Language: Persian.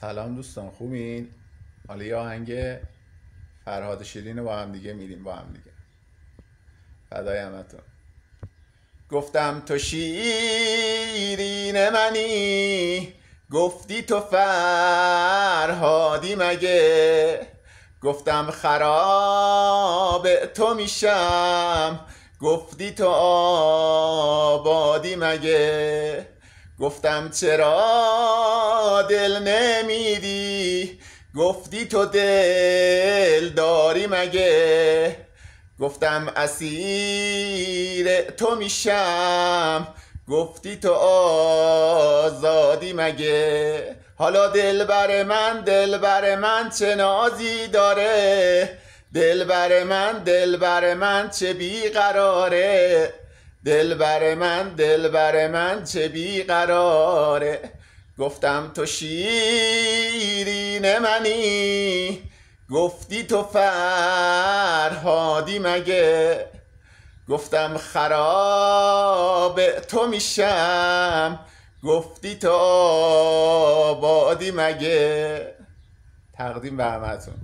سلام دوستان، خوبین؟ حالا یه آهنگ فرهاد شیرین رو با هم دیگه میریم با هم دیگه. فدای همتون. گفتم تو شیرین منی، گفتی تو فرهادی مگه؟ گفتم خراب تو میشم، گفتی تو آبادی مگه؟ گفتم چرا دل نمیدی، گفتی تو دل داری مگه؟ گفتم اسیر تو میشم، گفتی تو آزادی مگه؟ حالا دلبر من چه نازی داره، دلبر من چه بیقراره، دلبر من چه بیقراره. گفتم تو شیرین منی، گفتی تو فرهادی مگه؟ گفتم خراب تو میشم، گفتی تو آبادی مگه؟ تقدیم به همتون.